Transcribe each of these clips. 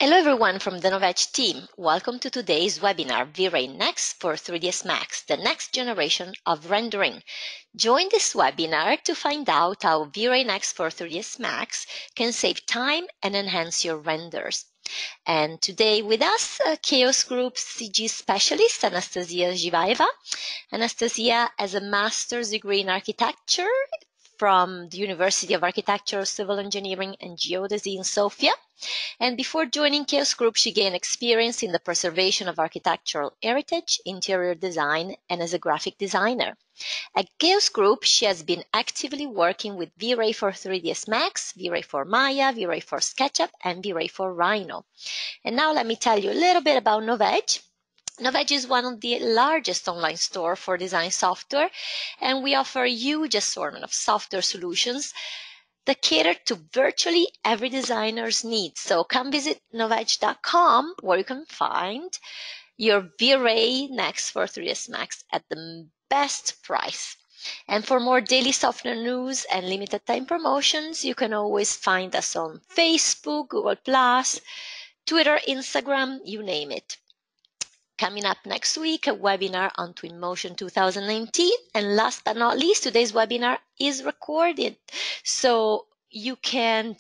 Hello everyone from the Novedge team. Welcome to today's webinar, V-Ray Next for 3ds Max, the next generation of rendering. Join this webinar to find out how V-Ray Next for 3ds Max can save time and enhance your renders. And today with us, Chaos Group's CG Specialist Anastasia Zhivaeva. Anastasia has a master's degree in architecture from the University of Architecture, Civil Engineering and Geodesy in Sofia. And before joining Chaos Group, she gained experience in the preservation of architectural heritage, interior design, and as a graphic designer. At Chaos Group, she has been actively working with V-Ray for 3ds Max, V-Ray for Maya, V-Ray for SketchUp, and V-Ray for Rhino. And now let me tell you a little bit about Novedge. Novedge is one of the largest online stores for design software, and we offer a huge assortment of software solutions that cater to virtually every designer's needs. So come visit novedge.com where you can find your V-Ray Next for 3ds Max at the best price. And for more daily software news and limited time promotions, you can always find us on Facebook, Google+, Twitter, Instagram, you name it. Coming up next week, a webinar on Twinmotion 2019. And last but not least, today's webinar is recorded. So you can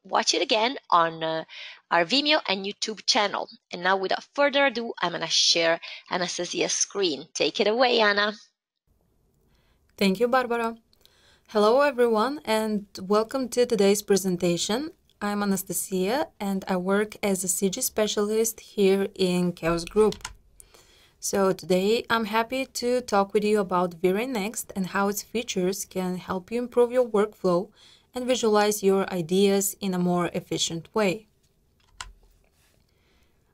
watch it again on our Vimeo and YouTube channel. And now without further ado, I'm going to share Anastasia's screen. Take it away, Anna. Thank you, Barbara. Hello, everyone, and welcome to today's presentation. I'm Anastasia, and I work as a CG specialist here in Chaos Group. So today, I'm happy to talk with you about V-Ray Next and how its features can help you improve your workflow and visualize your ideas in a more efficient way.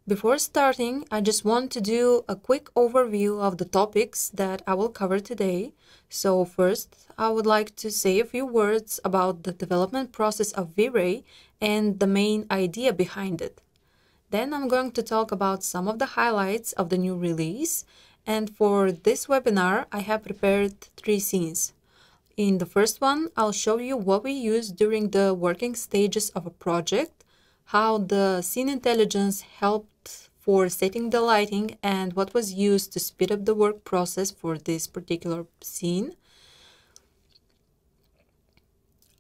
Before starting, I just want to do a quick overview of the topics that I will cover today. So first, I would like to say a few words about the development process of V-Ray and the main idea behind it. Then I'm going to talk about some of the highlights of the new release. And for this webinar, I have prepared 3 scenes. In the first one, I'll show you what we use during the working stages of a project, how the scene intelligence helped for setting the lighting, and what was used to speed up the work process for this particular scene.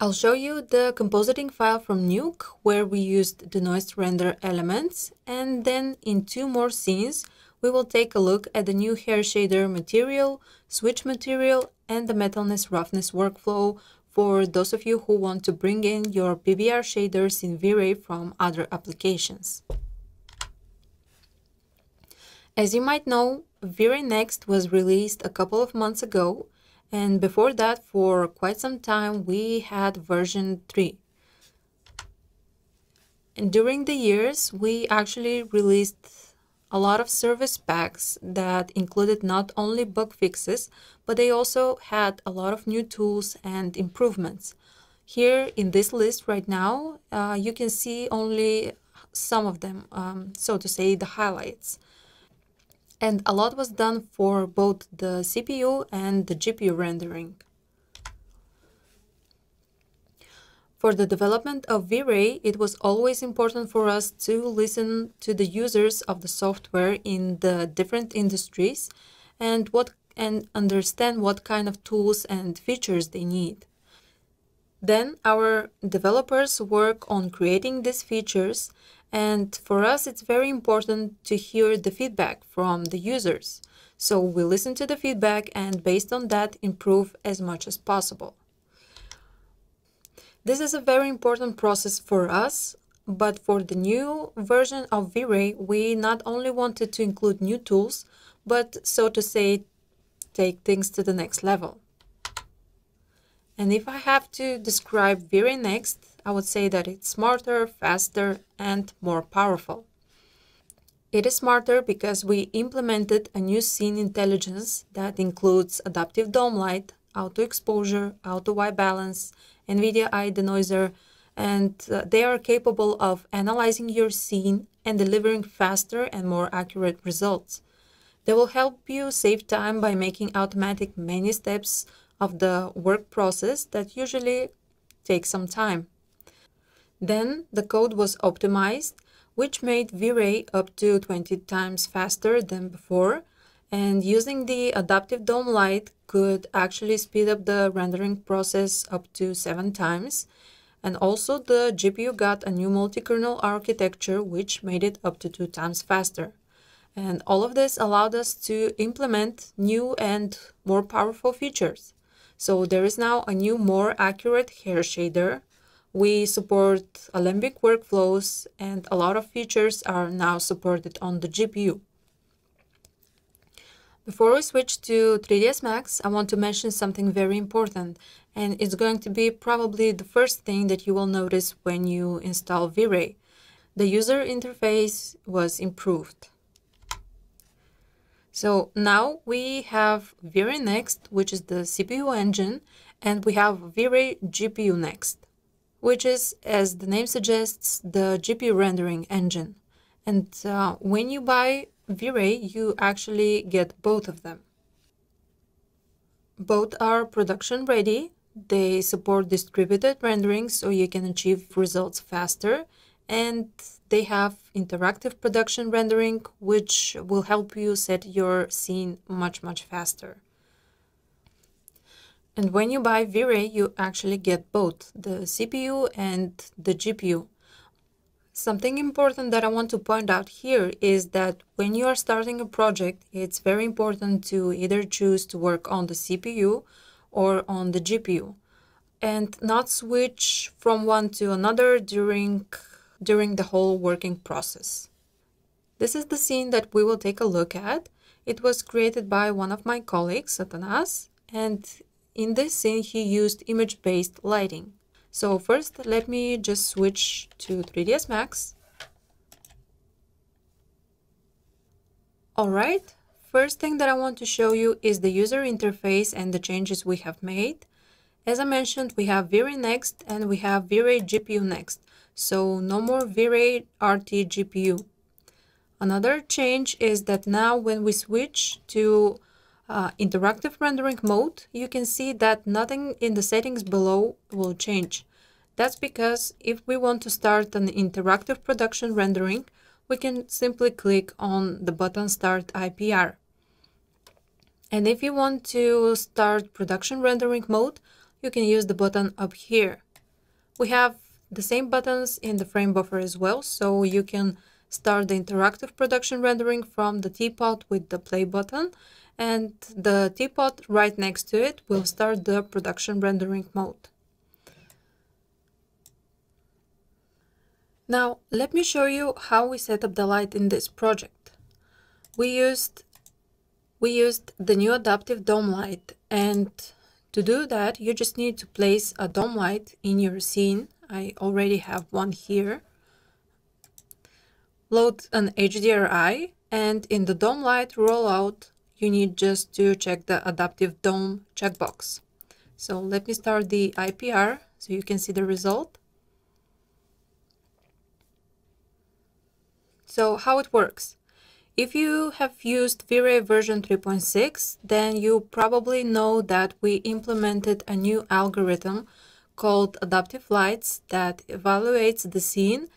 I'll show you the compositing file from Nuke, where we used denoised render elements, and then in 2 more scenes, we will take a look at the new hair shader material, switch material, and the metalness roughness workflow for those of you who want to bring in your PBR shaders in V-Ray from other applications. As you might know, V-Ray Next was released a couple of months ago, and before that, for quite some time, we had version 3. And during the years, we actually released a lot of service packs that included not only bug fixes, but they also had a lot of new tools and improvements. Here in this list right now, you can see only some of them, so to say, the highlights. And a lot was done for both the CPU and the GPU rendering. For the development of V-Ray, it was always important for us to listen to the users of the software in the different industries and understand what kind of tools and features they need. Then our developers work on creating these features, and for us it's very important to hear the feedback from the users. So we listen to the feedback and based on that improve as much as possible. This is a very important process for us, but for the new version of V-Ray, we not only wanted to include new tools, but so to say, take things to the next level. And if I have to describe V-Ray Next, I would say that it's smarter, faster, and more powerful. It is smarter because we implemented a new scene intelligence that includes adaptive dome light, auto exposure, auto white balance, NVIDIA eye denoiser, and they are capable of analyzing your scene and delivering faster and more accurate results. They will help you save time by making automatic many steps of the work process that usually take some time. Then the code was optimized, which made V-Ray up to 20 times faster than before, and using the adaptive dome light could actually speed up the rendering process up to 7 times. And also the GPU got a new multi-kernel architecture, which made it up to 2 times faster. And all of this allowed us to implement new and more powerful features. So there is now a new, more accurate hair shader. We support Alembic workflows, and a lot of features are now supported on the GPU. Before we switch to 3ds Max, I want to mention something very important, and it's going to be probably the first thing that you will notice when you install V-Ray. The user interface was improved. So now we have V-Ray Next, which is the CPU engine, and we have V-Ray GPU Next, which is, as the name suggests, the GPU rendering engine. And when you buy V-Ray, you actually get both of them. Both are production ready. They support distributed rendering, so you can achieve results faster. And they have interactive production rendering, which will help you set your scene much faster. And when you buy V-Ray, you actually get both the CPU and the GPU. Something important that I want to point out here is that when you are starting a project, it's very important to either choose to work on the CPU or on the GPU, and not switch from one to another during the whole working process. This is the scene that we will take a look at. It was created by one of my colleagues, Atanas, and in this scene he used image-based lighting. So first, let me just switch to 3ds Max. Alright, first thing that I want to show you is the user interface and the changes we have made. As I mentioned, we have V-Ray Next and we have V-Ray GPU Next. So no more V-Ray RT GPU. Another change is that now when we switch to interactive rendering mode, you can see that nothing in the settings below will change. That's because if we want to start an interactive production rendering, we can simply click on the button Start IPR. And if you want to start production rendering mode, you can use the button up here. We have the same buttons in the frame buffer as well, so you can start the interactive production rendering from the teapot with the play button, and the teapot right next to it will start the production rendering mode. Now, let me show you how we set up the light in this project. We used the new adaptive dome light, and to do that, you just need to place a dome light in your scene. I already have one here. Load an HDRI, and in the dome light rollout, you need just to check the adaptive dome checkbox. So let me start the IPR so you can see the result. So how it works. If you have used V-Ray version 3.6, then you probably know that we implemented a new algorithm called Adaptive Lights that evaluates the scene,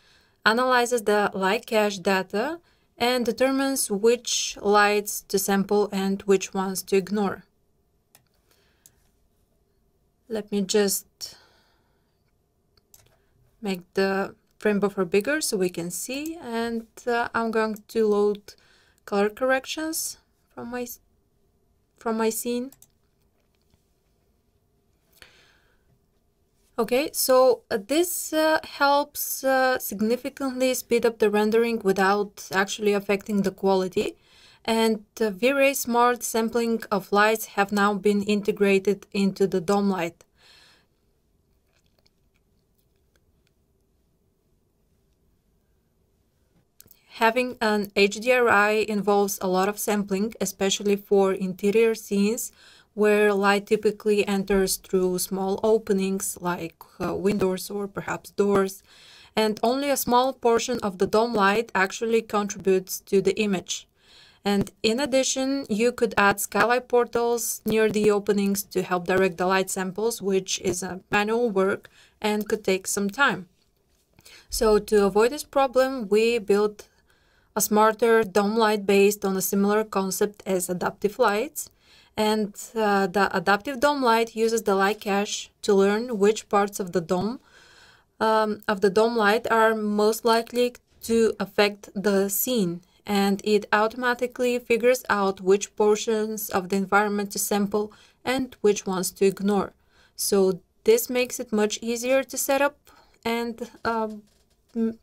analyzes the light cache data, and determines which lights to sample and which ones to ignore. Let me just make the frame buffer bigger so we can see, and I'm going to load color corrections from my scene. Okay, so this helps significantly speed up the rendering without actually affecting the quality. And V-Ray smart sampling of lights have now been integrated into the dome light. Having an HDRI involves a lot of sampling, especially for interior scenes where light typically enters through small openings like windows or perhaps doors, and only a small portion of the dome light actually contributes to the image. And in addition, you could add skylight portals near the openings to help direct the light samples, which is a manual work and could take some time. So to avoid this problem, we built a smarter dome light based on a similar concept as adaptive lights. And the adaptive dome light uses the light cache to learn which parts of the dome light are most likely to affect the scene, and it automatically figures out which portions of the environment to sample and which ones to ignore. So this makes it much easier to set up, and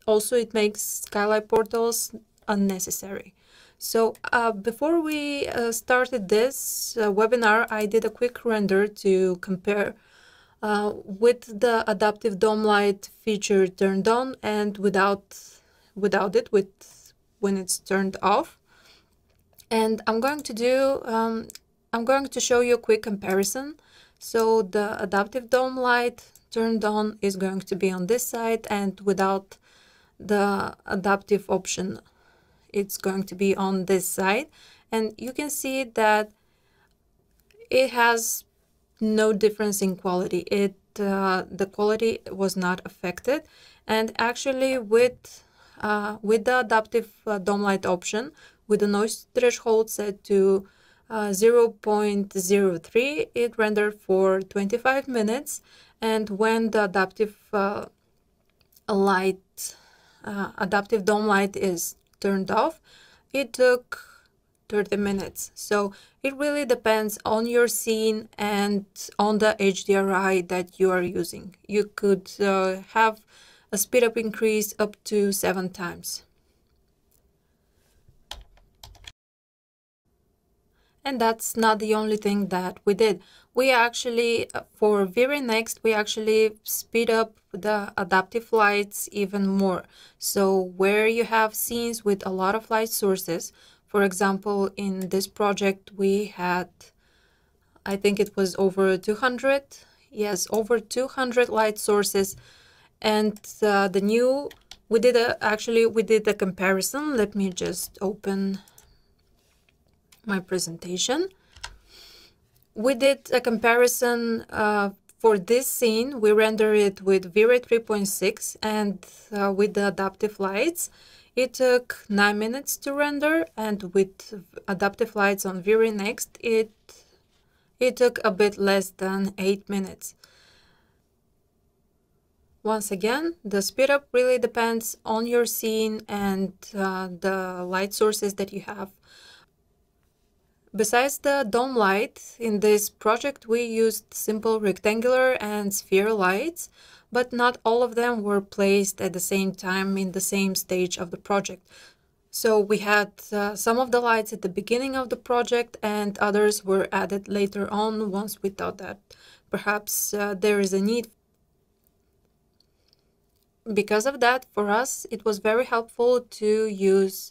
also it makes skylight portals unnecessary. So before we started this webinar, I did a quick render to compare with the adaptive dome light feature turned on and without it, when it's turned off. And I'm going to show you a quick comparison. So the adaptive dome light turned on is going to be on this side, and without the adaptive option, it's going to be on this side. And you can see that it has no difference in quality. The quality was not affected, and actually with the adaptive dome light option, with the noise threshold set to 0.03, it rendered for 25 minutes, and when the adaptive dome light is turned off, it took 30 minutes. So it really depends on your scene and on the HDRI that you are using. You could have a speed up increase up to 7 times. And that's not the only thing that we did. We actually, for V-Ray Next, we actually speed up the adaptive lights even more. So where you have scenes with a lot of light sources, for example, in this project we had, I think it was over 200, yes, over 200 light sources. And we did a comparison. Let me just open my presentation. We did a comparison for this scene. We rendered it with V-Ray 3.6 and with the adaptive lights. It took 9 minutes to render, and with adaptive lights on V-Ray Next, it took a bit less than 8 minutes. Once again, the speed up really depends on your scene and the light sources that you have. Besides the dome light, in this project we used simple rectangular and sphere lights, but not all of them were placed at the same time in the same stage of the project. So we had some of the lights at the beginning of the project, and others were added later on once we thought that perhaps there is a need. Because of that, for us, it was very helpful to use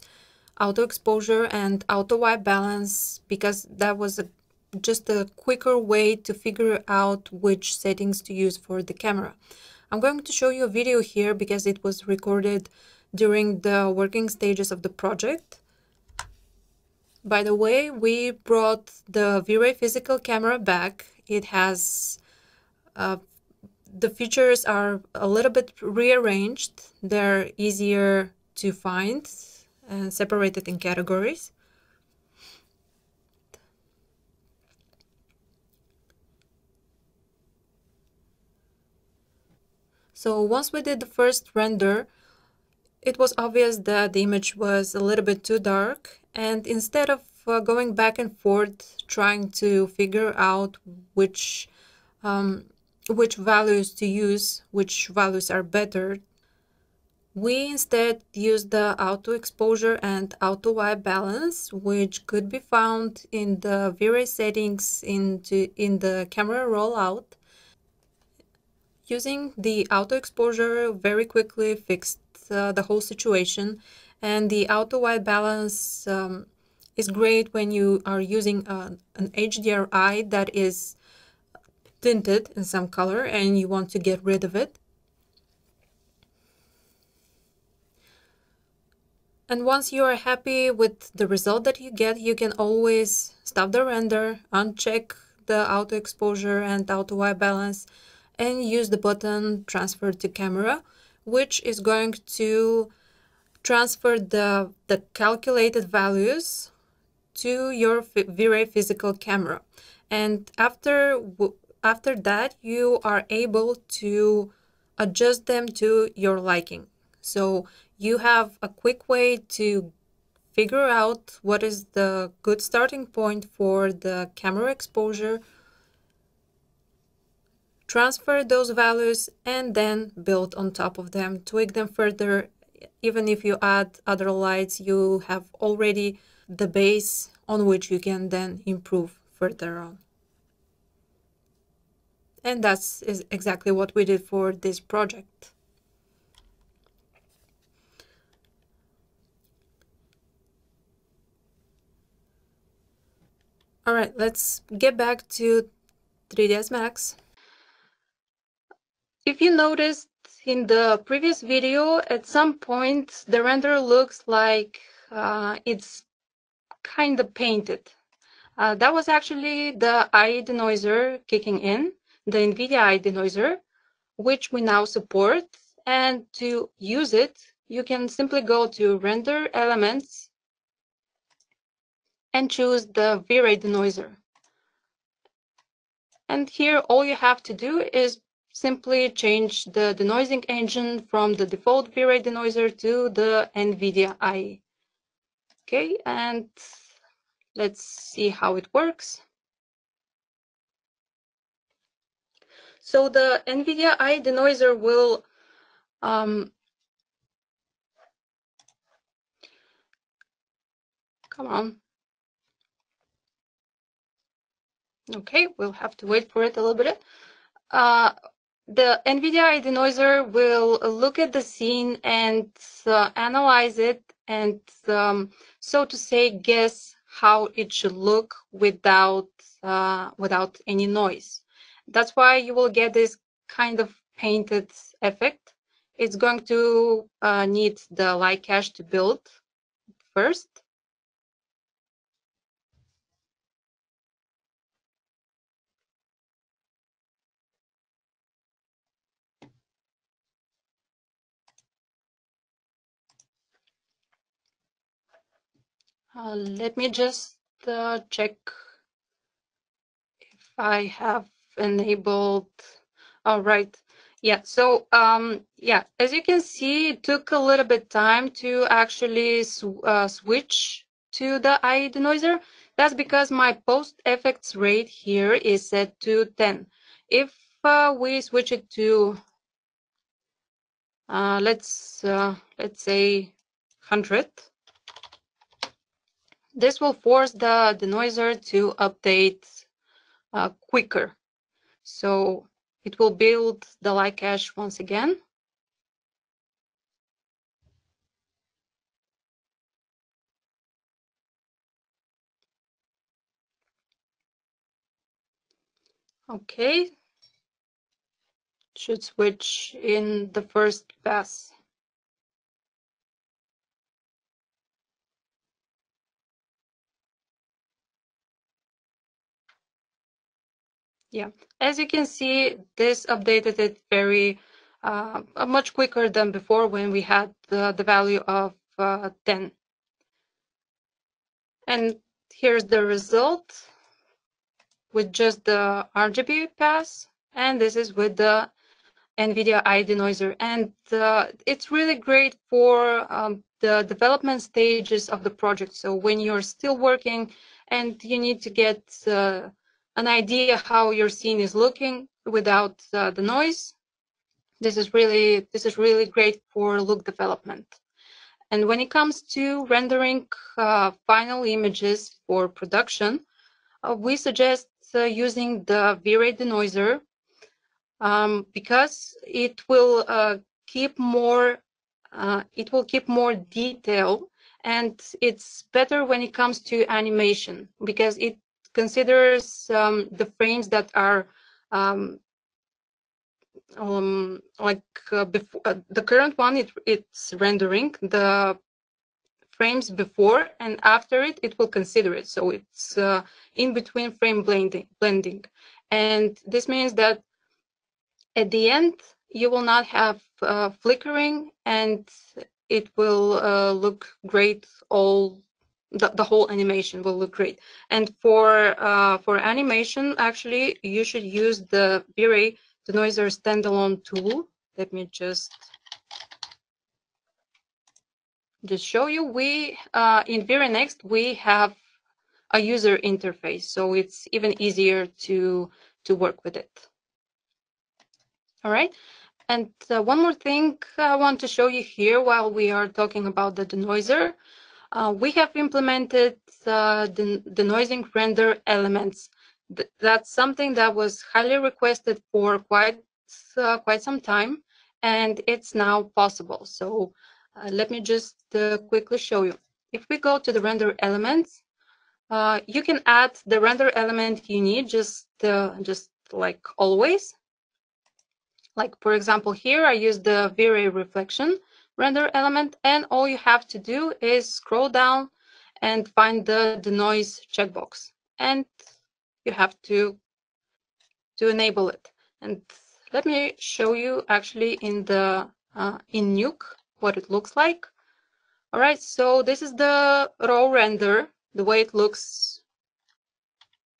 auto exposure and auto white balance, because that was just a quicker way to figure out which settings to use for the camera. I'm going to show you a video here because it was recorded during the working stages of the project. By the way, we brought the V-Ray physical camera back. It has the features are a little bit rearranged. They're easier to find and separated in categories. So once we did the first render, it was obvious that the image was a little bit too dark, and instead of going back and forth trying to figure out which values to use, which values are better, we instead used the auto exposure and auto white balance, which could be found in the V-Ray settings in the camera rollout. Using the auto exposure very quickly fixed the whole situation, and the auto white balance is great when you are using an HDRI that is tinted in some color and you want to get rid of it. And once you are happy with the result that you get, you can always stop the render, uncheck the auto exposure and auto white balance, and use the button transfer to camera, which is going to transfer the calculated values to your V-Ray physical camera. And after that, you are able to adjust them to your liking. So you have a quick way to figure out what is the good starting point for the camera exposure, transfer those values, and then build on top of them, tweak them further. Even if you add other lights, you have already the base on which you can then improve further on. And that's exactly what we did for this project. All right, let's get back to 3ds Max. If you noticed in the previous video, at some point the render looks like it's kind of painted. That was actually the eye denoiser kicking in, the NVIDIA eye denoiser, which we now support. And to use it, you can simply go to Render Elements and choose the V-Ray denoiser. And here all you have to do is simply change the denoising engine from the default V-Ray denoiser to the NVIDIA eye. Okay, and let's see how it works. So the NVIDIA eye denoiser will come on. Okay, we'll have to wait for it a little bit. The NVIDIA eye denoiser will look at the scene and analyze it and, so to say, guess how it should look without any noise. That's why you will get this kind of painted effect. It's going to need the light cache to build first. Let me just check if I have enabled. All right. Yeah. So yeah, as you can see, it took a little bit time to actually switch to the eye denoiser. That's because my post effects rate here is set to 10. If we switch it to let's say 100. This will force the denoiser to update quicker. So it will build the light cache once again. Okay. Should switch in the first pass. Yeah, as you can see, this updated it very much quicker than before when we had the value of 10. And here's the result with just the RGB pass, and this is with the NVIDIA eye denoiser. And it's really great for the development stages of the project. So when you're still working and you need to get an idea how your scene is looking without the noise, this is really great for look development. And when it comes to rendering final images for production, we suggest using the V-Ray denoiser because it will keep more detail, and it's better when it comes to animation because it considers the frames that are before the current one. It's rendering the frames before and after it will consider it. So it's in between frame blending, and this means that at the end you will not have flickering, and it will look great. The whole animation will look great. And for animation, actually, you should use the V-Ray denoiser standalone tool. Let me just show you. We in V-Ray Next we have a user interface, so it's even easier to work with it. All right. And one more thing I want to show you here while we are talking about the denoiser. We have implemented denoising render elements. That's something that was highly requested for quite some time, and it's now possible. So let me just quickly show you. If we go to the render elements, you can add the render element you need, just like always. Like, for example, here I use the V-Ray reflection render element, and all you have to do is scroll down and find the denoise checkbox, and you have to enable it. And let me show you actually in the in Nuke what it looks like. All right, so this is the raw render, the way it looks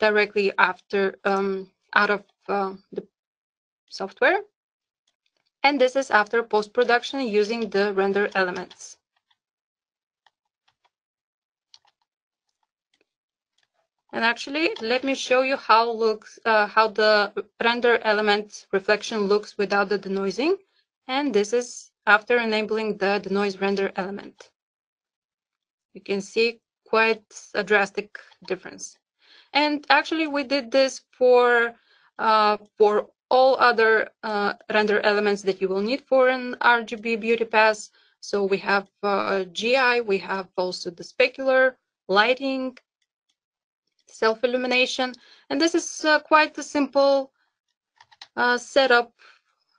directly after out of the software. And this is after post-production using the render elements. And actually, let me show you how the render element reflection looks without the denoising. And this is after enabling the denoise render element. You can see quite a drastic difference. And actually, we did this for all other render elements that you will need for an RGB beauty pass. So we have GI, we have also the specular, lighting, self-illumination, and this is quite a simple setup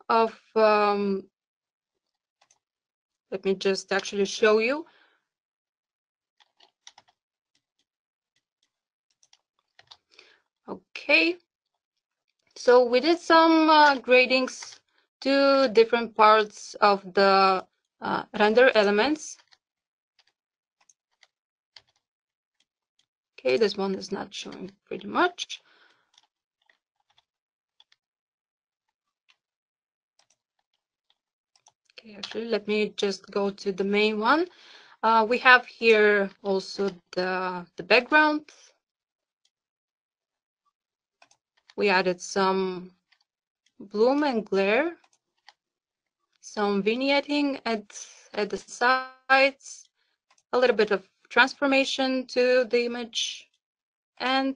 of, let me just actually show you. Okay, so we did some gradings to different parts of the render elements. Okay, this one is not showing pretty much. Okay, actually, let me just go to the main one. We have here also the background. We added some bloom and glare, some vignetting at the sides, a little bit of transformation to the image, and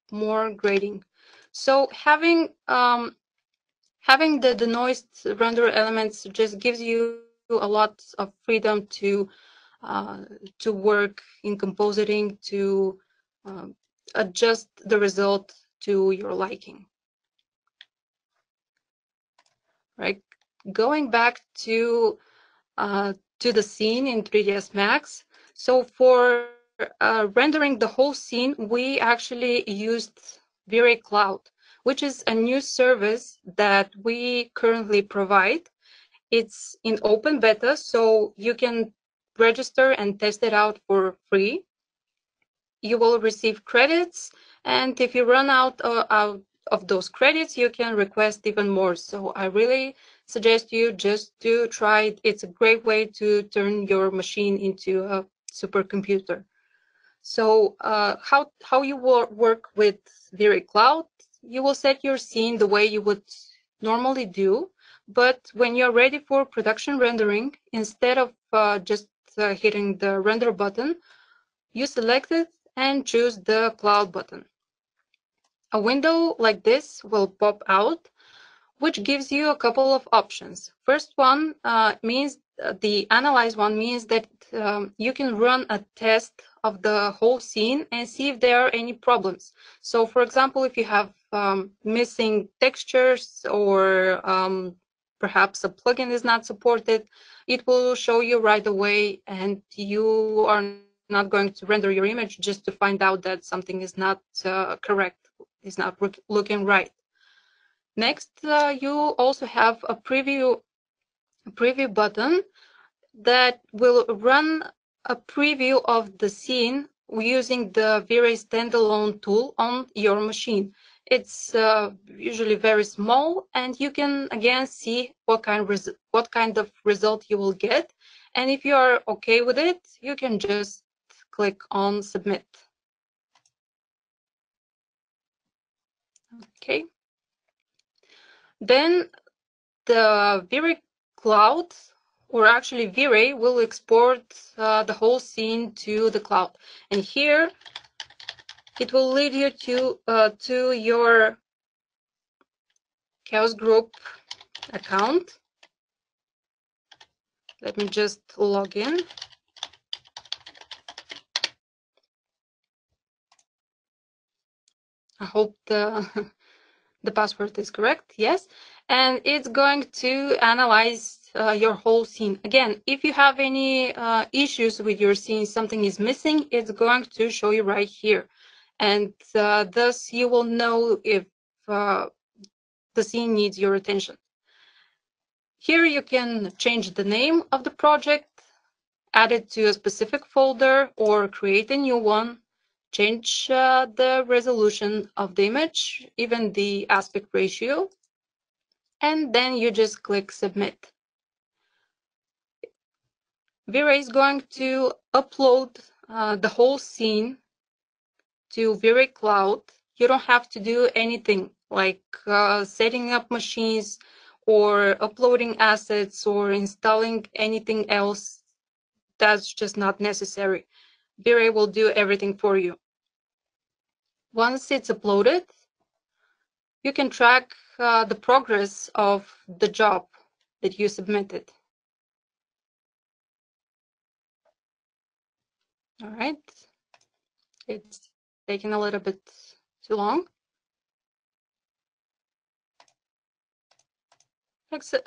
more grading. So having the denoised render elements just gives you a lot of freedom to work in compositing, to adjust the result to your liking. Right, going back to the scene in 3ds Max. So for rendering the whole scene, we actually used V-Ray Cloud, which is a new service that we currently provide. It's in open beta, so you can register and test it out for free. You will receive credits, and if you run out of those credits, you can request even more. So I really suggest you just to try it. It's a great way to turn your machine into a supercomputer. So how you work with V-Ray Cloud, you will set your scene the way you would normally do, but when you're ready for production rendering, instead of just hitting the render button, you select it and choose the cloud button. A window like this will pop out, which gives you a couple of options. First one means the analyze one means that you can run a test of the whole scene and see if there are any problems. So for example, if you have missing textures or perhaps a plugin is not supported, it will show you right away, and you are not going to render your image just to find out that something is not correct, is not looking right. Next, you also have a preview button that will run a preview of the scene using the V-Ray standalone tool on your machine. It's usually very small, and you can again see what kind of result you will get. And if you are okay with it, you can just click on submit. Okay. Then the V-Ray cloud, or actually V-Ray, will export the whole scene to the cloud. And here it will lead you to your Chaos Group account. Let me just log in. I hope the the password is correct. Yes. And it's going to analyze your whole scene. Again, if you have any issues with your scene, something is missing, it's going to show you right here. And thus you will know if the scene needs your attention. Here you can change the name of the project, add it to a specific folder, or create a new one, change the resolution of the image, even the aspect ratio, and then you just click submit. V-Ray is going to upload the whole scene to V-Ray Cloud. You don't have to do anything like setting up machines or uploading assets or installing anything else. That's just not necessary. V-Ray will do everything for you. Once it's uploaded, you can track the progress of the job that you submitted. All right. It's taking a little bit too long.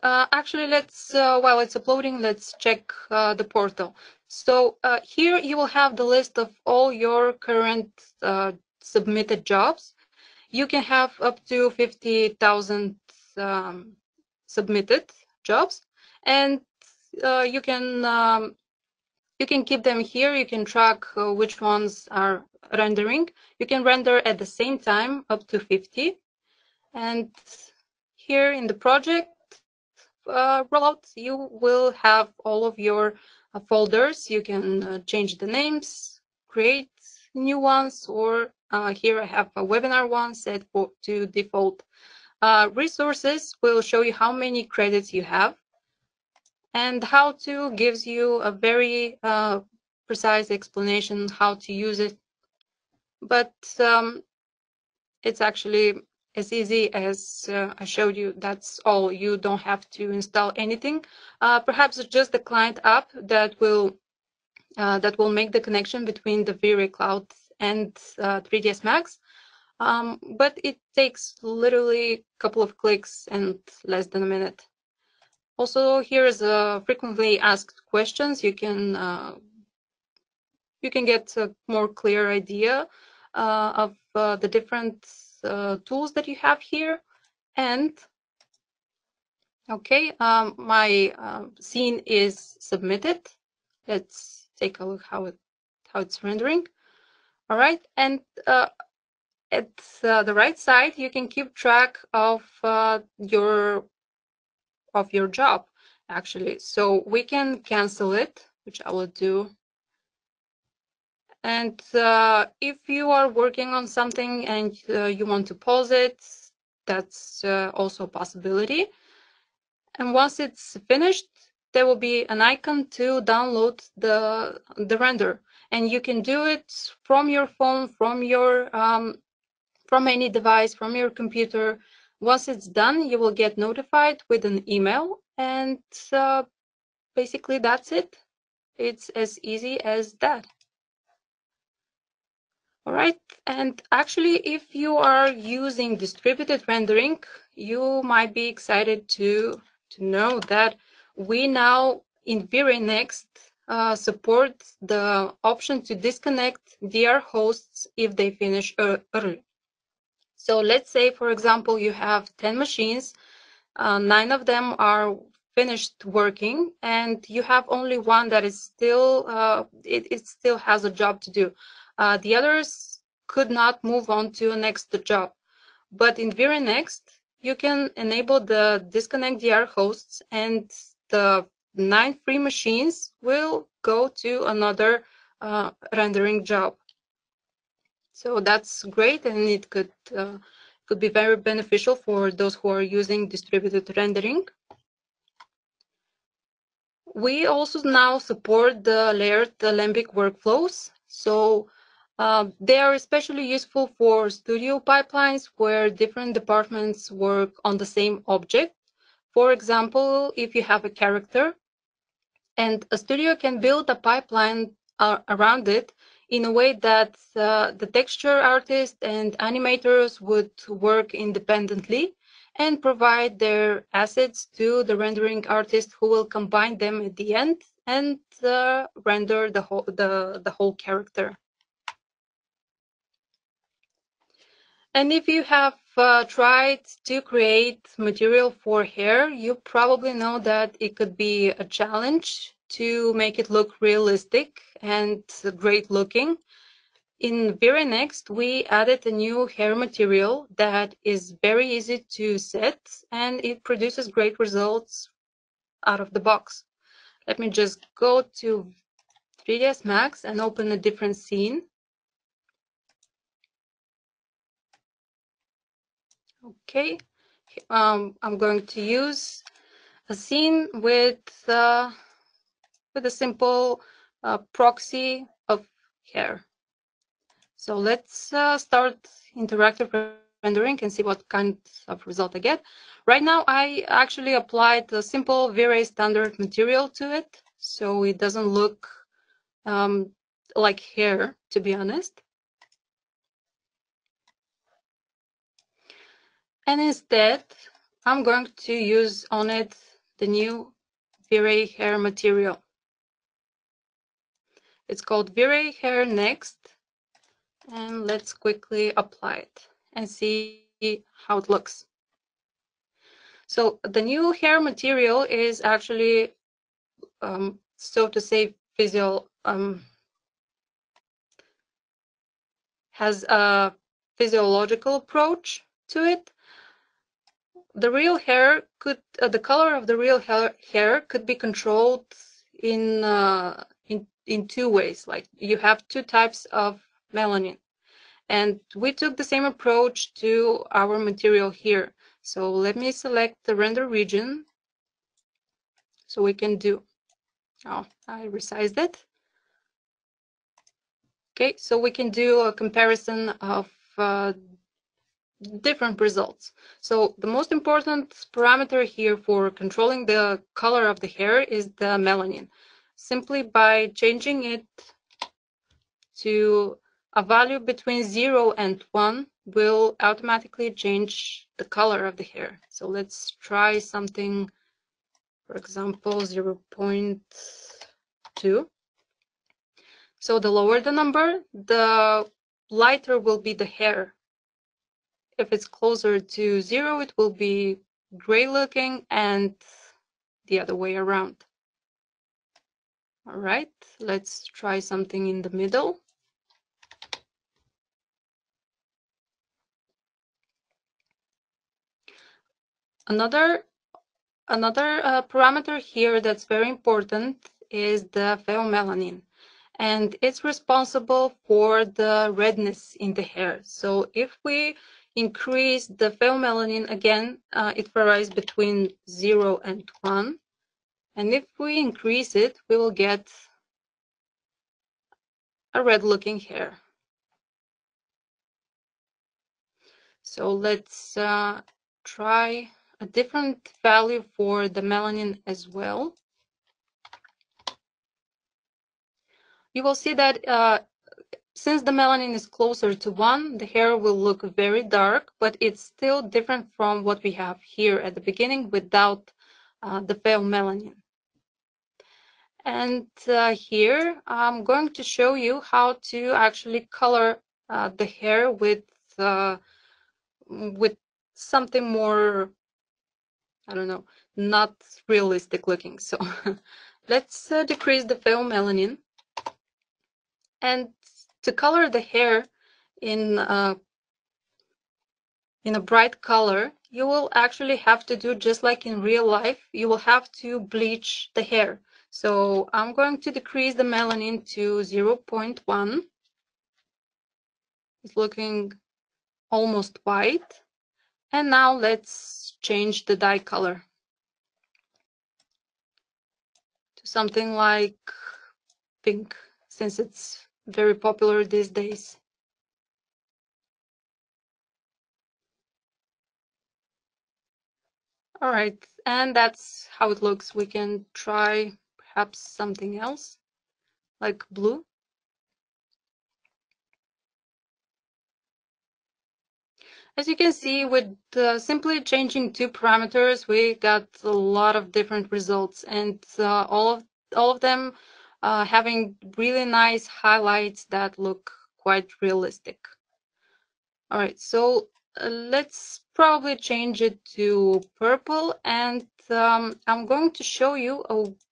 Actually, let's while it's uploading, let's check the portal. So here you will have the list of all your current submitted jobs. You can have up to 50,000 submitted jobs, and you can keep them here. You can track which ones are rendering. You can render at the same time up to 50. And here in the project rollout, you will have all of your folders. You can change the names, create new ones, or here I have a webinar one set to default. Resources will show you how many credits you have. And how to gives you a very precise explanation how to use it. But it's actually as easy as I showed you. That's all. You don't have to install anything. Perhaps just the client app that will make the connection between the V-Ray Cloud and 3ds Max. But it takes literally a couple of clicks and less than a minute. Also, here's frequently asked questions. You can get a more clear idea of the different tools that you have here. And okay, my scene is submitted. Let's take a look how it's rendering. All right, and at the right side, you can keep track of your job, actually. So we can cancel it, which I will do. And if you are working on something and you want to pause it, that's also a possibility. And once it's finished, there will be an icon to download the render, and you can do it from your phone, from your from any device, from your computer. Once it's done, you will get notified with an email, and basically that's it. It's as easy as that. All right, and actually, if you are using distributed rendering, you might be excited to know that we now in V-Ray Next support the option to disconnect VR hosts if they finish early. So let's say, for example, you have 10 machines, 9 of them are finished working, and you have only one that is still, it still has a job to do. The others could not move on to a next job. But in V-Ray Next, you can enable the disconnect DR hosts, and the 9 free machines will go to another rendering job. So that's great, and it could be very beneficial for those who are using distributed rendering. We also now support the layered Alembic workflows. So they are especially useful for studio pipelines where different departments work on the same object. For example, if you have a character and a studio can build a pipeline around it in a way that the texture artist and animators would work independently and provide their assets to the rendering artist, who will combine them at the end and render the whole character. And if you have tried to create material for hair, you probably know that it could be a challenge to make it look realistic and great looking. In V-Ray Next, we added a new hair material that is very easy to set, and it produces great results out of the box. Let me just go to 3ds Max and open a different scene. Okay, I'm going to use a scene with a simple proxy of hair. So let's start interactive rendering and see what kind of result I get. Right now, I actually applied a simple V-Ray standard material to it, so it doesn't look like hair, to be honest. And instead, I'm going to use on it the new V-Ray hair material. It's called V-Ray Hair Next, and let's quickly apply it and see how it looks. So the new hair material is actually, so to say, has a physiological approach to it. The real hair could, the color of the real hair could be controlled in 2 ways. Like, you have 2 types of melanin, and we took the same approach to our material here. So let me select the render region so we can do. Oh, I resized it. Okay, so we can do a comparison of different results. So the most important parameter here for controlling the color of the hair is the melanin. Simply by changing it to a value between 0 and 1 will automatically change the color of the hair. So let's try something, for example, 0.2. So the lower the number, the lighter will be the hair. If it's closer to 0, it will be gray looking, and the other way around. All right, let's try something in the middle. Another parameter here that's very important is the pheomelanin, and it's responsible for the redness in the hair. So if we increase the pheomelanin again, it varies between 0 and 1. And if we increase it, we will get a red looking hair. So let's try a different value for the melanin as well. You will see that since the melanin is closer to 1, the hair will look very dark, but it's still different from what we have here at the beginning without the pheomelanin. And here I'm going to show you how to actually color the hair with with something more, I don't know, not realistic looking. So let's decrease the pheomelanin. And to color the hair in a bright color, you will actually have to do just like in real life. You will have to bleach the hair. So I'm going to decrease the melanin to 0.1. It's looking almost white. And now let's change the dye color to something like pink, since it's very popular these days. All right, and that's how it looks. We can try perhaps something else, like blue. As you can see, with simply changing two parameters, we got a lot of different results, and all of them having really nice highlights that look quite realistic. All right, so let's probably change it to purple, and I'm going to show you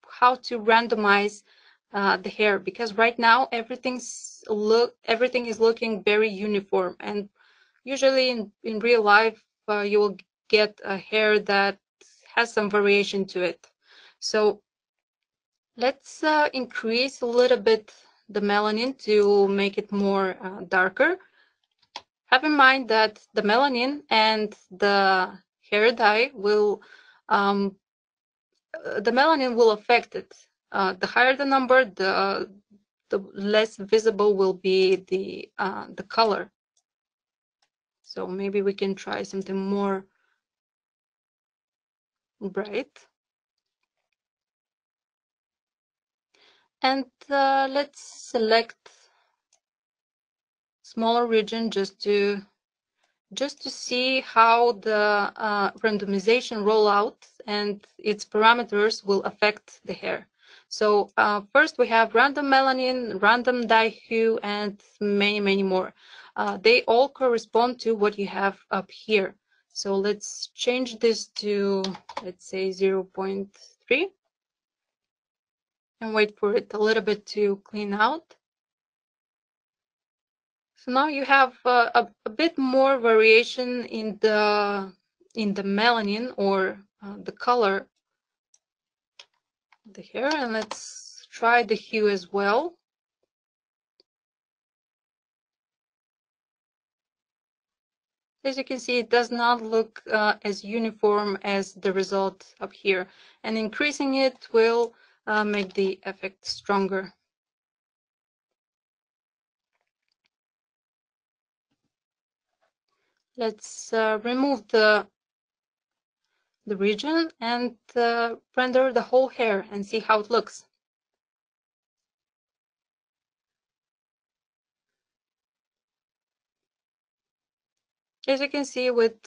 how to randomize the hair, because right now everything is looking very uniform, and usually in real life you will get a hair that has some variation to it. So let's increase a little bit the melanin to make it more darker. Have in mind that the melanin and the hair dye will the melanin will affect it. The higher the number, the less visible will be the color. So maybe we can try something more bright. And let's select smaller region just to see how the randomization rollout and its parameters will affect the hair. So first we have random melanin, random dye hue, and many more. They all correspond to what you have up here. So let's change this to, let's say, 0.3 and wait for it a little bit to clean out. So now you have a bit more variation in the melanin, or the color of the hair, and let's try the hue as well. As you can see, it does not look as uniform as the result up here, and increasing it will make the effect stronger. Let's remove the region and render the whole hair and see how it looks. As you can see, with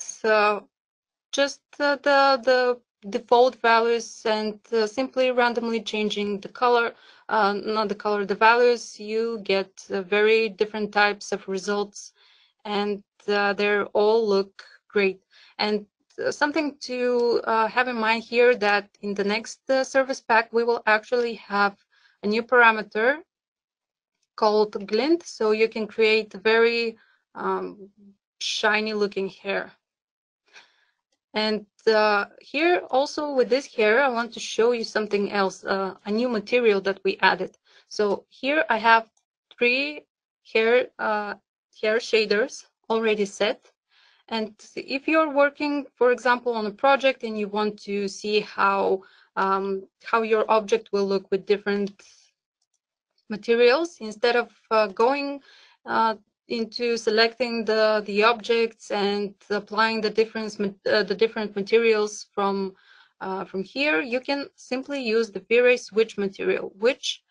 just the default values and simply randomly changing the color, not the color, the values, you get very different types of results, and they all look great. And something to have in mind here, that in the next service pack, we will actually have a new parameter called glint, so you can create very shiny looking hair. And here also with this hair, I want to show you something else, a new material that we added. So here I have 3 hair shaders already set. And if you're working, for example, on a project and you want to see how your object will look with different materials, instead of going into selecting the objects and applying the different materials from here, you can simply use the V-Ray switch material, which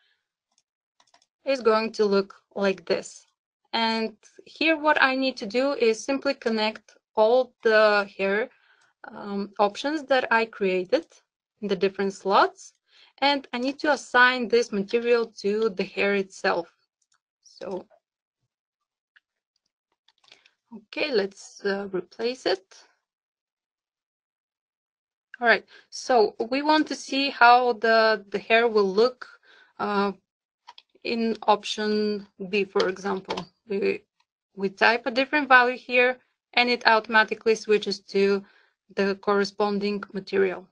is going to look like this. And here what I need to do is simply connect all the hair options that I created in the different slots, and I need to assign this material to the hair itself. So Okay, let's replace it. All right, so we want to see how the hair will look in option B, for example. We type a different value here, and it automatically switches to the corresponding material.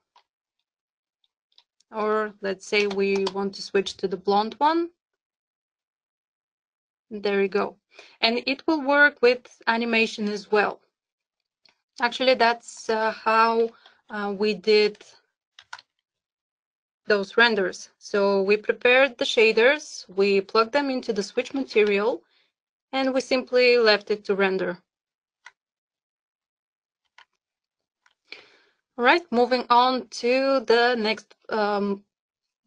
Or let's say we want to switch to the blonde one. There you go. And it will work with animation as well. Actually, that's how we did those renders. So we prepared the shaders, we plugged them into the switch material, and we simply left it to render. All right, moving on to the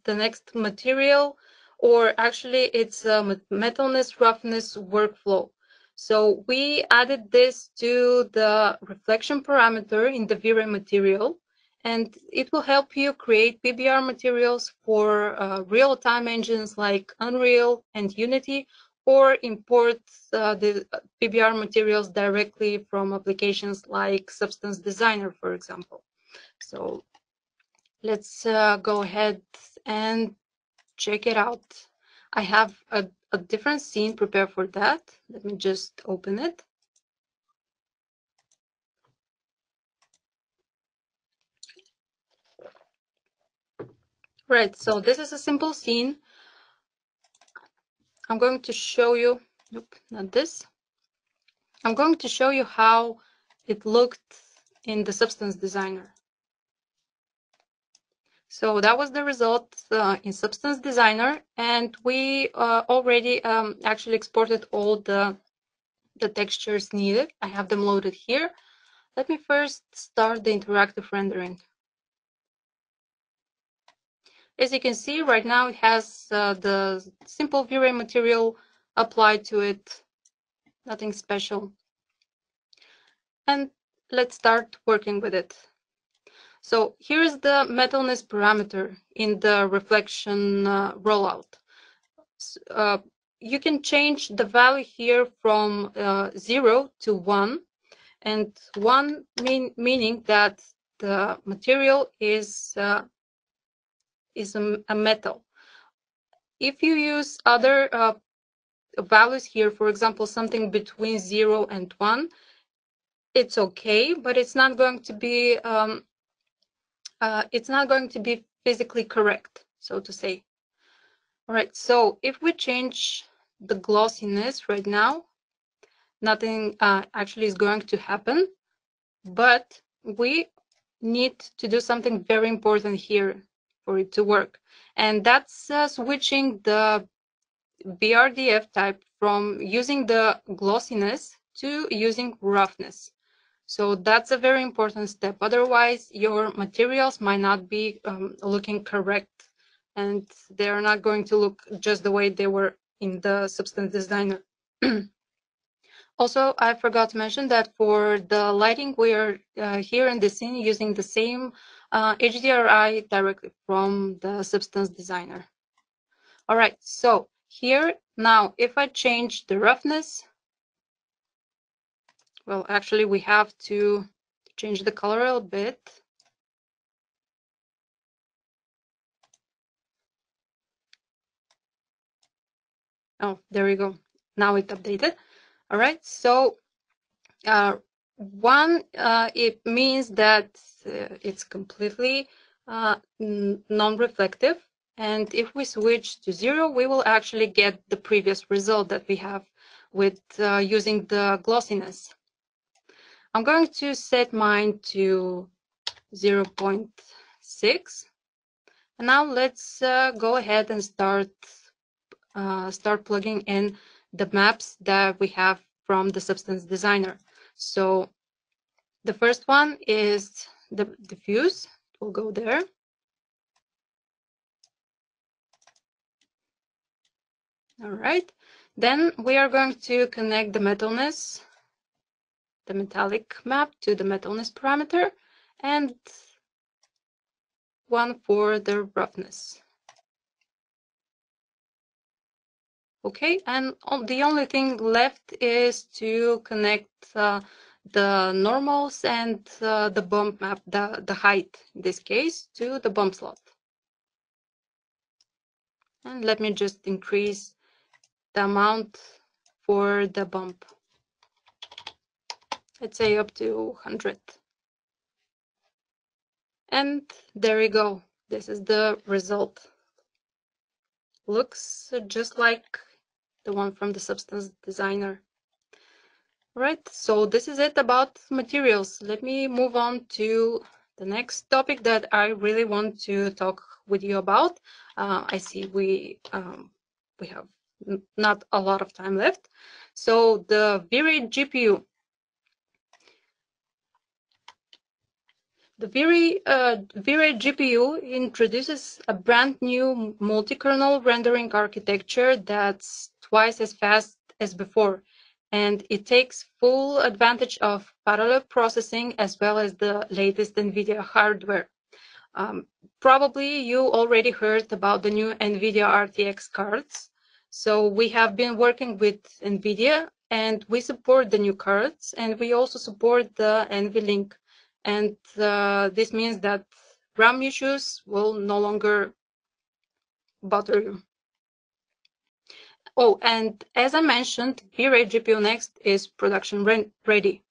next material, or actually it's a metalness roughness workflow. So we added this to the reflection parameter in the V-Ray material, and it will help you create PBR materials for real-time engines like Unreal and Unity, or import the PBR materials directly from applications like Substance Designer, for example. So let's go ahead and check it out. I have a different scene prepared for that. Let me just open it. Right, so this is a simple scene. I'm going to show you, nope, not this. I'm going to show you how it looked in the Substance Designer. So that was the result in Substance Designer, and we already actually exported all the textures needed. I have them loaded here. Let me first start the interactive rendering. As you can see, right now it has the simple V-Ray material applied to it, nothing special. And let's start working with it. So here's the metalness parameter in the reflection rollout. You can change the value here from 0 to 1, and 1 meaning that the material is a metal. If you use other values here, for example, something between 0 and 1, it's okay, but it's not going to be physically correct, so to say. All right, so if we change the glossiness right now, nothing actually is going to happen, but we need to do something very important here for it to work, and that's switching the BRDF type from using the glossiness to using roughness. So that's a very important step. Otherwise, your materials might not be looking correct, and they're not going to look just the way they were in the Substance Designer. Also, I forgot to mention that for the lighting, we are here in the scene using the same HDRI directly from the Substance Designer. All right, so here now, if I change the roughness, well, actually, we have to change the color a little bit. Oh, there we go. Now it's updated. All right, so one, it means that it's completely non-reflective. And if we switch to 0, we will actually get the previous result that we have with using the glossiness. I'm going to set mine to 0.6. And now let's go ahead and start plugging in the maps that we have from the Substance Designer. So the first one is the diffuse. We'll go there. All right. Then we are going to connect the metalness, the metallic map, to the metalness parameter, and one for the roughness. Okay, and the only thing left is to connect the normals and the bump map, the height in this case, to the bump slot. And let me just increase the amount for the bump. Let's say up to 100. And there we go. This is the result. Looks just like the one from the Substance Designer. Right, so this is it about materials. Let me move on to the next topic that I really want to talk with you about. I see we have not a lot of time left. So the V-Ray GPU. The V-Ray GPU introduces a brand new multi-kernel rendering architecture that's twice as fast as before, and it takes full advantage of parallel processing as well as the latest NVIDIA hardware. Probably you already heard about the new NVIDIA RTX cards. So we have been working with NVIDIA and we support the new cards, and we also support the NVLink. And this means that RAM issues will no longer bother you. Oh, and as I mentioned, V-Ray GPU Next is production ready.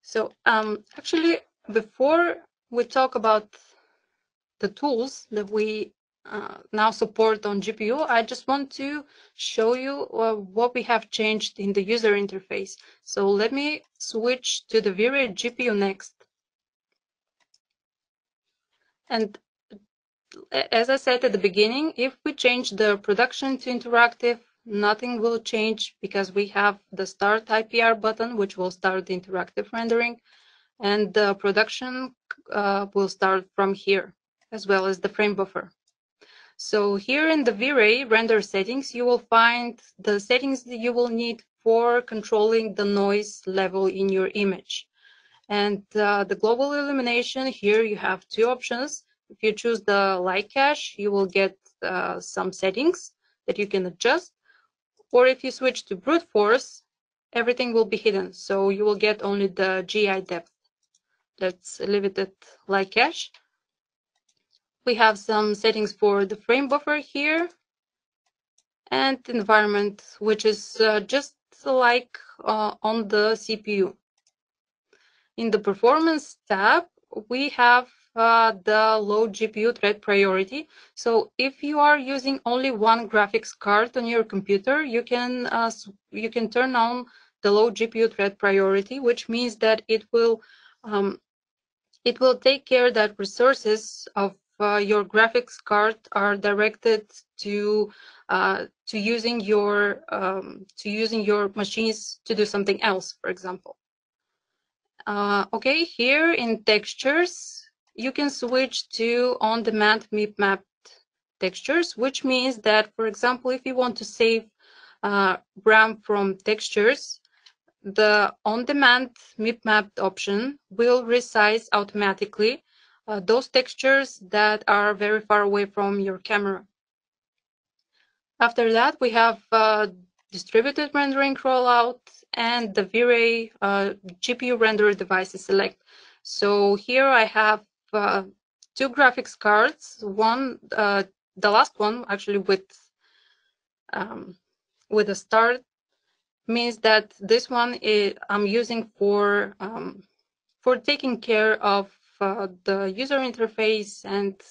So actually, before we talk about the tools that we now support on GPU, I just want to show you what we have changed in the user interface. So let me switch to the V-Ray GPU Next. And as I said at the beginning, if we change the production to interactive, nothing will change because we have the Start IPR button, which will start the interactive rendering, and the production will start from here, as well as the frame buffer. So here in the V-Ray render settings, you will find the settings that you will need for controlling the noise level in your image. And the global illumination, here you have two options. If you choose the light cache, you will get some settings that you can adjust. Or if you switch to brute force, everything will be hidden. So you will get only the GI depth. Let's leave it at light cache. We have some settings for the frame buffer here and environment, which is just like on the CPU. In the performance tab, we have the low GPU thread priority. So if you are using only one graphics card on your computer, you can turn on the low GPU thread priority, which means that it will take care that resources of your graphics card are directed to using your machines to do something else, for example. Okay, here in textures, you can switch to on-demand mip-mapped textures, which means that, for example, if you want to save RAM from textures, the on-demand mip-mapped option will resize automatically those textures that are very far away from your camera. After that, we have distributed rendering rollout and the V-Ray GPU render devices select. So here I have two graphics cards. One, the last one, actually with a start, means that this one I'm using for taking care of the user interface and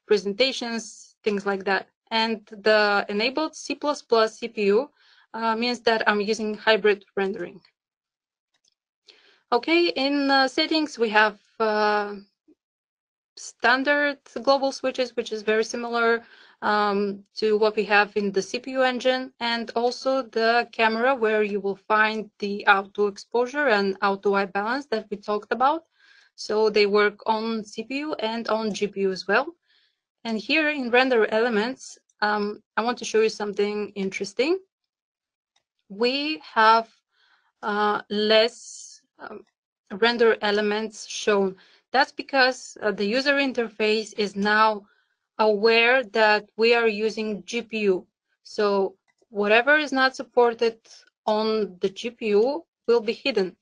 presentations, things like that. And the enabled C++ CPU means that I'm using hybrid rendering. Okay, in settings, we have standard global switches, which is very similar to what we have in the CPU engine, and also the camera, where you will find the auto exposure and auto white balance that we talked about. So they work on CPU and on GPU as well. And here in render elements, I want to show you something interesting. We have less render elements shown. That's because the user interface is now aware that we are using GPU. So whatever is not supported on the GPU will be hidden.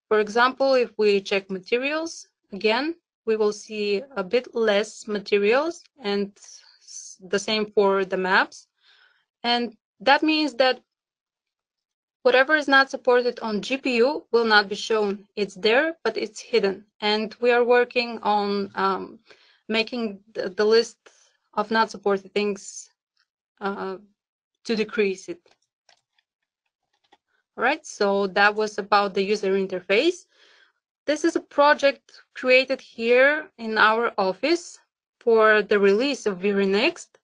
For example, if we check materials, again, we will see a bit less materials, and the same for the maps. And that means that whatever is not supported on GPU will not be shown. It's there, but it's hidden. And we are working on making the list of not supported things to decrease it. All right, so that was about the user interface. This is a project created here in our office for the release of V-Ray Next,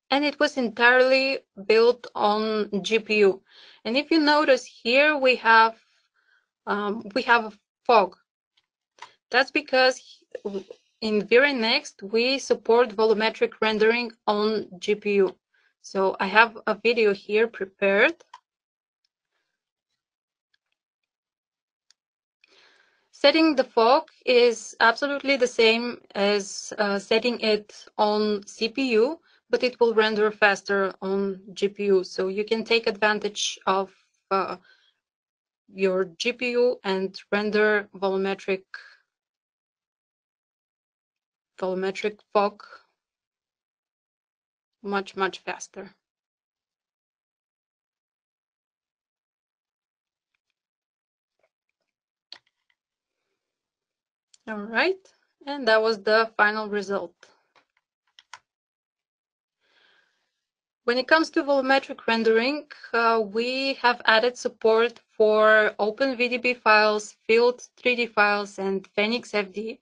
and it was entirely built on GPU. And if you notice here, we have a fog. That's because in V-Ray Next we support volumetric rendering on GPU. So I have a video here prepared. Setting the fog is absolutely the same as setting it on CPU, but it will render faster on GPU. So you can take advantage of your GPU and render volumetric fog much faster. All right, and that was the final result. When it comes to volumetric rendering, we have added support for OpenVDB files, Field 3D files, and Phoenix FD.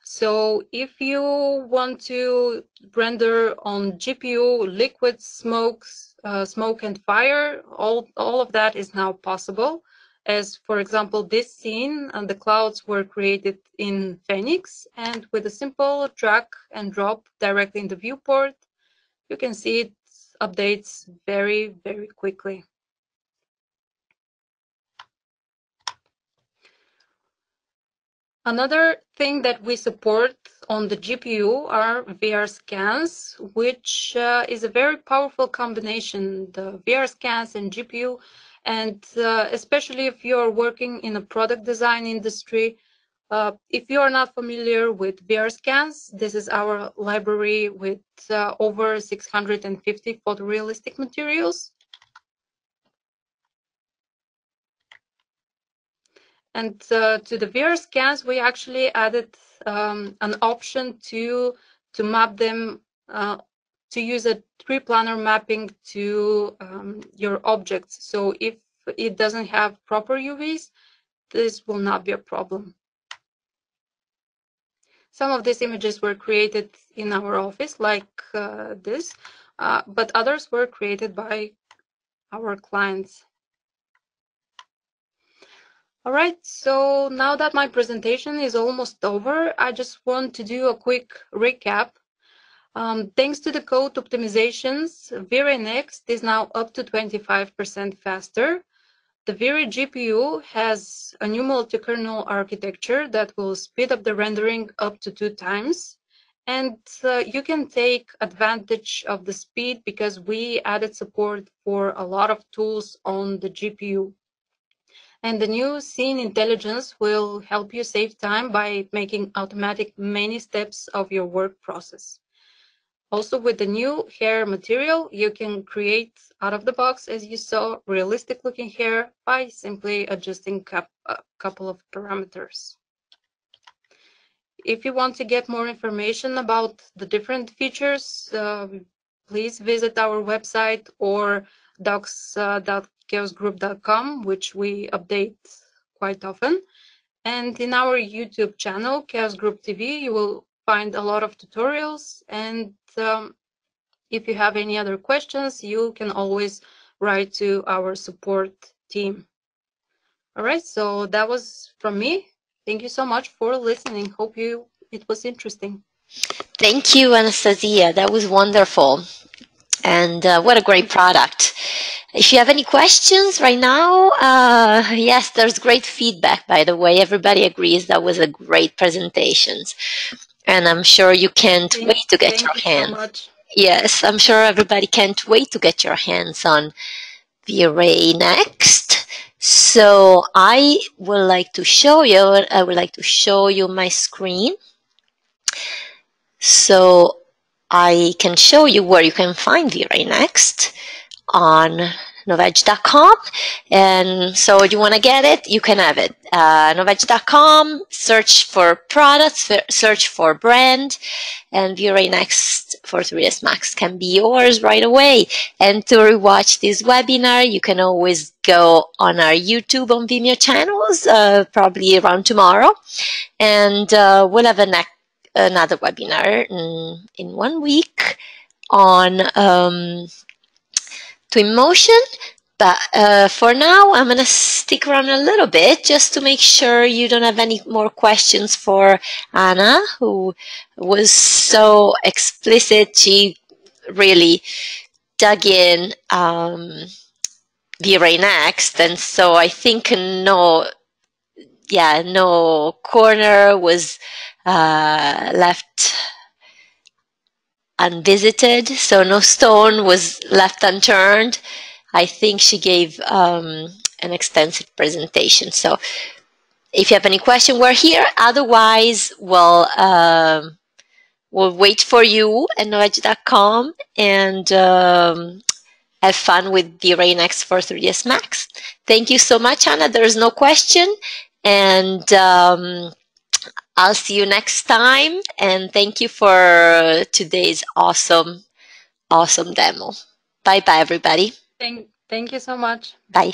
So if you want to render on GPU liquid smoke and fire, all of that is now possible. As for example, this scene and the clouds were created in Phoenix, and with a simple drag and drop directly in the viewport, you can see it updates very quickly. Another thing that we support on the GPU are VRSCANS, which is a very powerful combination, the VRSCANS and GPU, and especially if you're working in a product design industry. If you are not familiar with VRSCANS, this is our library with over 650 photorealistic materials. And to the VRSCANs, we actually added an option to map them, to use a three-planar mapping to your objects. So if it doesn't have proper UVs, this will not be a problem. Some of these images were created in our office, like this, but others were created by our clients. All right, so now that my presentation is almost over, I just want to do a quick recap. Thanks to the code optimizations, V-Ray Next is now up to 25% faster. The V-Ray GPU has a new multi-kernel architecture that will speed up the rendering up to 2 times. And you can take advantage of the speed because we added support for a lot of tools on the GPU. And the new scene intelligence will help you save time by making automatic many steps of your work process. Also, with the new hair material, you can create out of the box, as you saw, realistic looking hair by simply adjusting a couple of parameters. If you want to get more information about the different features, please visit our website or docs.chaosgroup.com, which we update quite often. And in our YouTube channel, Chaos Group TV, you will find a lot of tutorials. And if you have any other questions, you can always write to our support team. All right, so that was from me. Thank you so much for listening. Hope it was interesting. Thank you, Anastasia. That was wonderful. And what a great product. If you have any questions right now, yes, there's great feedback, by the way. Everybody agrees that was a great presentation. And I'm sure you can't wait to get your hands. So much. Yes, I'm sure everybody can't wait to get your hands on V-Ray next. So I would like to show you my screen. So I can show you where you can find V-Ray next on Novedge.com. And so you want to get it, you can have it. Novedge.com, search for products, search for brand, and V-Ray Next for 3ds Max can be yours right away. And to rewatch this webinar, you can always go on our YouTube on Vimeo channels, probably around tomorrow. And we'll have another webinar in 1 week on Twinmotion. But for now, I'm going to stick around a little bit just to make sure you don't have any more questions for Anna, who was so explicit. She really dug in V-Ray Next. And so I think no corner was left unvisited. So no stone was left unturned. I think she gave an extensive presentation. So if you have any question, we're here. Otherwise, we'll wait for you at Novedge.com and have fun with V-Ray Next for 3ds Max. Thank you so much, Anna. There's no question. And I'll see you next time. And thank you for today's awesome demo. Bye-bye, everybody. Thank you so much. Bye.